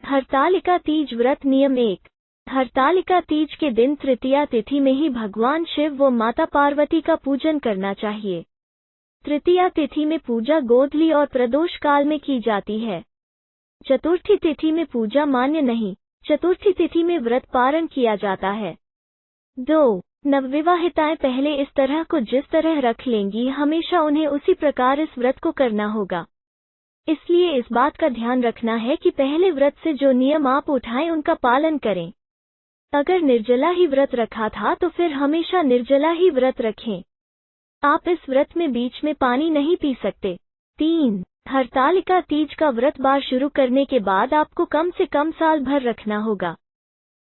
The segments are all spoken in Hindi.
हरतालिका तीज व्रत नियम 1। हरतालिका तीज के दिन तृतीया तिथि में ही भगवान शिव व माता पार्वती का पूजन करना चाहिए। तृतीया तिथि में पूजा गोधूली और प्रदोष काल में की जाती है। चतुर्थी तिथि में पूजा मान्य नहीं। चतुर्थी तिथि में व्रत पारण किया जाता है। 2. नवविवाहिताएं पहले इस तरह को जिस तरह रख लेंगी, हमेशा उन्हें उसी प्रकार इस व्रत को करना होगा। इसलिए इस बात का ध्यान रखना है कि पहले व्रत से जो नियम आप उठाएं उनका पालन करें। अगर निर्जला ही व्रत रखा था तो फिर हमेशा निर्जला ही व्रत रखें। आप इस व्रत में बीच में पानी नहीं पी सकते। 3. हरतालिका तीज का व्रत बार शुरू करने के बाद आपको कम से कम साल भर रखना होगा।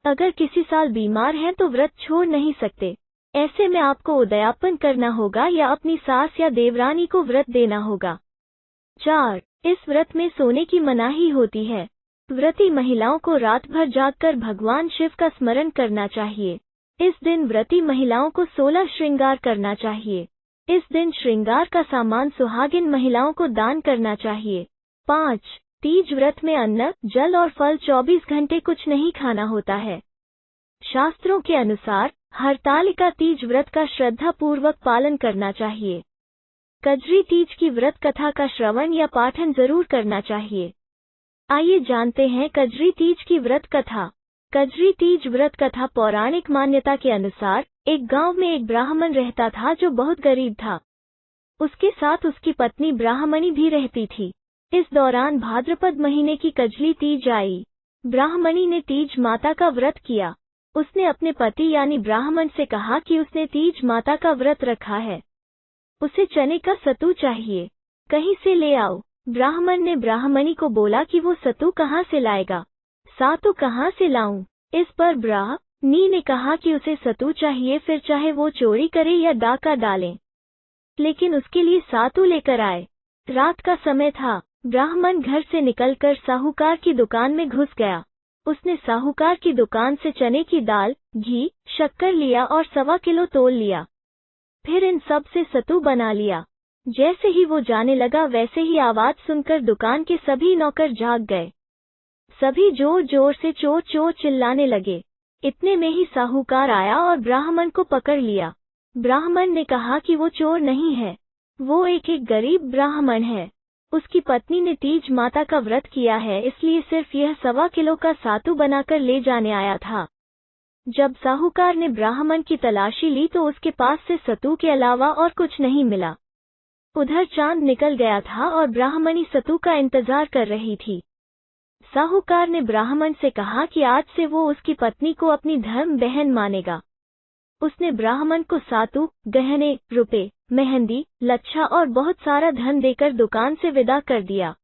अगर किसी साल बीमार हैं तो व्रत छोड़ नहीं सकते। ऐसे में आपको उद्यापन करना होगा या अपनी सास या देवरानी को व्रत देना होगा। 4. इस व्रत में सोने की मनाही होती है। व्रती महिलाओं को रात भर जागकर भगवान शिव का स्मरण करना चाहिए। इस दिन व्रती महिलाओं को 16 श्रृंगार करना चाहिए। इस दिन श्रृंगार का सामान सुहागिन महिलाओं को दान करना चाहिए। 5. तीज व्रत में अन्न, जल और फल 24 घंटे कुछ नहीं खाना होता है। शास्त्रों के अनुसार हरतालिका तीज व्रत का श्रद्धा पूर्वक पालन करना चाहिए। कजरी तीज की व्रत कथा का श्रवण या पाठन जरूर करना चाहिए। आइए जानते हैं कजरी तीज की व्रत कथा। कजरी तीज व्रत कथा पौराणिक मान्यता के अनुसार एक गांव में एक ब्राह्मण रहता था जो बहुत गरीब था। उसके साथ उसकी पत्नी ब्राह्मणी भी रहती थी। इस दौरान भाद्रपद महीने की कजली तीज आई। ब्राह्मणी ने तीज माता का व्रत किया। उसने अपने पति यानी ब्राह्मण से कहा कि उसने तीज माता का व्रत रखा है, उसे चने का सत्तू चाहिए, कहीं से ले आओ। ब्राह्मण ने ब्राह्मणी को बोला कि वो सत्तू कहाँ से लाएगा, सातू कहाँ से लाऊं। इस पर ब्राह्मणी ने कहा कि उसे सत्तू चाहिए, फिर चाहे वो चोरी करे या डाका डालें, लेकिन उसके लिए सातू लेकर आए। रात का समय था। ब्राह्मण घर से निकलकर साहूकार की दुकान में घुस गया। उसने साहूकार की दुकान से चने की दाल, घी, शक्कर लिया और 1.25 किलो तोल लिया। फिर इन सब से सत्तू बना लिया। जैसे ही वो जाने लगा वैसे ही आवाज सुनकर दुकान के सभी नौकर जाग गए। सभी जोर जोर से चोर चोर चिल्लाने लगे। इतने में ही साहूकार आया और ब्राह्मण को पकड़ लिया। ब्राह्मण ने कहा कि वो चोर नहीं है, वो एक गरीब ब्राह्मण है। उसकी पत्नी ने तीज माता का व्रत किया है, इसलिए सिर्फ यह 1.25 किलो का सातू बनाकर ले जाने आया था। जब साहूकार ने ब्राह्मण की तलाशी ली तो उसके पास से सत्तू के अलावा और कुछ नहीं मिला। उधर चांद निकल गया था और ब्राह्मणी सत्तू का इंतजार कर रही थी। साहूकार ने ब्राह्मण से कहा कि आज से वो उसकी पत्नी को अपनी धर्म बहन मानेगा। उसने ब्राह्मण को सातू, गहने, रुपए, मेहंदी, लच्छा और बहुत सारा धन देकर दुकान से विदा कर दिया।